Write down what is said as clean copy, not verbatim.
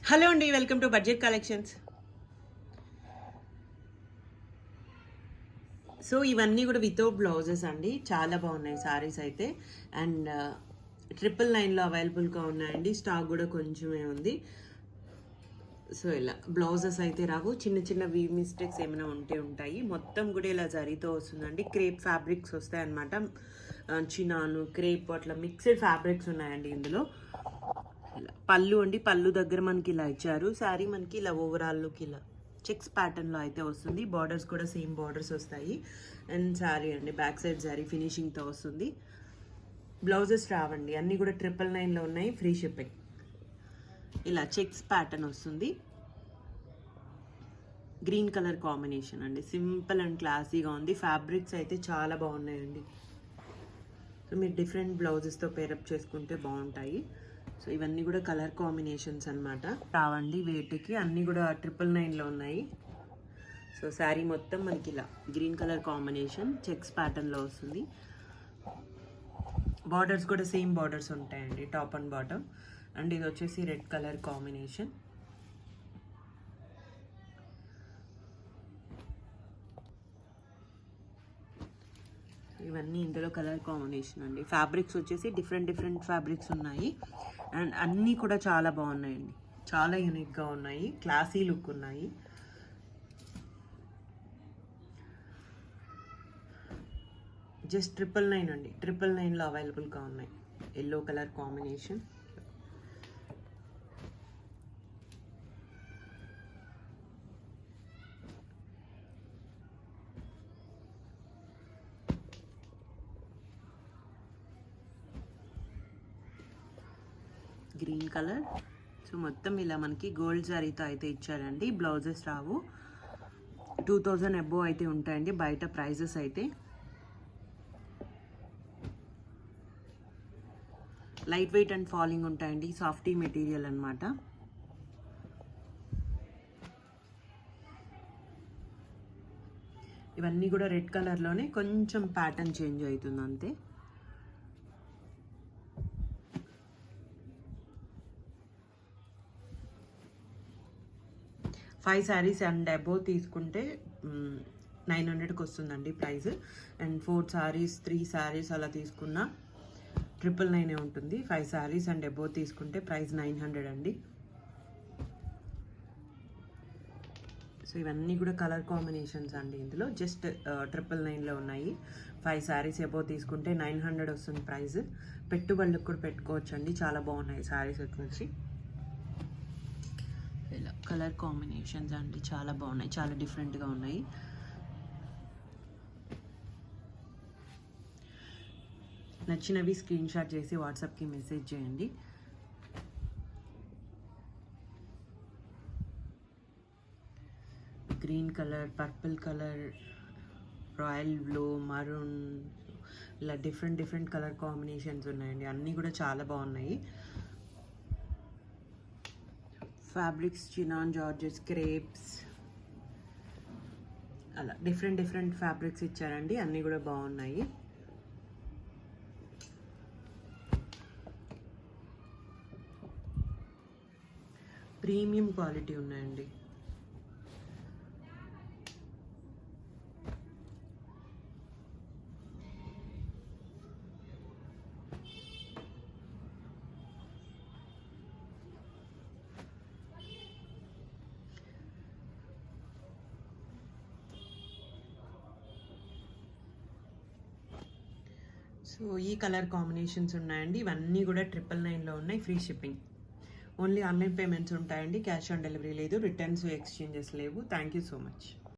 Hello అండి, welcome to budget collections. So ఇవన్నీ కూడా వితౌట్ బ్లౌజెస్ అండి, చాలా బాగున్నాయి సారీస్ అయితే. అండ్ 999లో అవైలబుల్గా ఉన్నాయండి, స్టాక్ కూడా కొంచెమే ఉంది. సో ఇలా బ్లౌజెస్ అయితే రావు, చిన్న చిన్న వీ మిస్టేక్స్ ఏమైనా ఉంటాయి. మొత్తం కూడా ఇలా జరీతో వస్తుందండి, క్రేప్ ఫ్యాబ్రిక్స్ వస్తాయి అన్నమాట. చినాను క్రేప్ అట్లా మిక్స్డ్ ఫ్యాబ్రిక్స్ ఉన్నాయండి ఇందులో. పళ్ళు అండి, పళ్ళు దగ్గర మనకి ఇలా ఇచ్చారు. శారీ మనకి ఇలా ఓవరాల్ లుక్ ఇలా చెక్స్ ప్యాటర్న్లో అయితే వస్తుంది. బార్డర్స్ కూడా సేమ్ బార్డర్స్ వస్తాయి. అండ్ శారీ అండి బ్యాక్ సైడ్ శారీ ఫినిషింగ్తో వస్తుంది. బ్లౌజెస్ రావండి, అన్నీ కూడా 999లో ఉన్నాయి, ఫ్రీ షిప్పింగ్. ఇలా చెక్స్ ప్యాటర్న్ వస్తుంది, గ్రీన్ కలర్ కాంబినేషన్ అండి. సింపుల్ అండ్ క్లాసీగా ఉంది. ఫ్యాబ్రిక్స్ అయితే చాలా బాగున్నాయండి. సో మీరు డిఫరెంట్ బ్లౌజెస్తో పేరప్ చేసుకుంటే బాగుంటాయి. సో ఇవన్నీ కూడా కలర్ కాంబినేషన్స్ అనమాట. రావండి వేటికి, అన్నీ కూడా 999లో ఉన్నాయి. సో శారీ మొత్తం మనకి ఇలా గ్రీన్ కలర్ కాంబినేషన్ చెక్స్ ప్యాటర్న్లో వస్తుంది. బార్డర్స్ కూడా సేమ్ బార్డర్స్ ఉంటాయండి, టాప్ అండ్ బాటమ్. అండ్ ఇది వచ్చేసి రెడ్ కలర్ కాంబినేషన్. ఇవన్నీ ఇందులో కలర్ కాంబినేషన్ అండి. ఫ్యాబ్రిక్స్ వచ్చేసి డిఫరెంట్ ఫ్యాబ్రిక్స్ ఉన్నాయి. అండ్ అన్నీ కూడా చాలా బాగున్నాయండి, చాలా యూనిక్గా ఉన్నాయి, క్లాసీ లుక్ ఉన్నాయి. జస్ట్ 999 అండి, 999లో అవైలబుల్గా ఉన్నాయి. Yellow colour combination. Green colour. So మొత్తం ఇలా మనకి గోల్డ్ జరీతో అయితే ఇచ్చారండి. బ్లౌజెస్ రావు, 2000 అబోవ్ అయితే ఉంటాయండి బయట ప్రైజెస్ అయితే. లైట్ వెయిట్ అండ్ ఫాలింగ్ ఉంటాయండి, సాఫ్టీ మెటీరియల్ అనమాట. ఇవన్నీ కూడా రెడ్ కలర్లోనే కొంచెం ప్యాటర్న్ చేంజ్ అవుతుంది అంతే. 5 శారీస్ అండ్ అబోవ్ తీసుకుంటే 900కి వస్తుందండి ప్రైస్. అండ్ 4 శారీస్ 3 శారీస్ అలా తీసుకున్న 999 ఉంటుంది. 5 శారీస్ అండ్ అబోవ్ తీసుకుంటే ప్రైస్ 900 అండి. సో ఇవన్నీ కూడా కలర్ కాంబినేషన్స్ అండి ఇందులో. జస్ట్ 999లో ఉన్నాయి. 5 శారీస్ అబోవ్ తీసుకుంటే 900 వస్తుంది ప్రైస్. పెట్టుబడులకు కూడా పెట్టుకోవచ్చు అండి, చాలా బాగున్నాయి శారీస్ వచ్చి. ఇలా కలర్ కాంబినేషన్స్ అండి చాలా బాగున్నాయి, చాలా డిఫరెంట్గా ఉన్నాయి. నచ్చినవి స్క్రీన్ షాట్ చేసి వాట్సాప్కి మెసేజ్ చేయండి. Green colour, purple colour, royal blue, maroon, ఇలా డిఫరెంట్ కలర్ కాంబినేషన్స్ ఉన్నాయండి. అన్నీ కూడా చాలా బాగున్నాయి. ఫ్యాబ్రిక్స్ చినాన్, జార్జెస్, క్రేప్స్, అలా డిఫరెంట్ ఫ్యాబ్రిక్స్ ఇచ్చారండి. అన్నీ కూడా బాగున్నాయి. ప్రీమియం క్వాలిటీ ఉన్నాయండి. సో ఈ కలర్ కాంబినేషన్స్ ఉన్నాయండి. ఇవన్నీ కూడా 999లో ఉన్నాయి, free shipping. Only online payments ఉంటాయండి, క్యాష్ ఆన్ డెలివరీ లేదు, రిటర్న్స్ ఎక్స్చేంజెస్ లేవు. Thank you so much.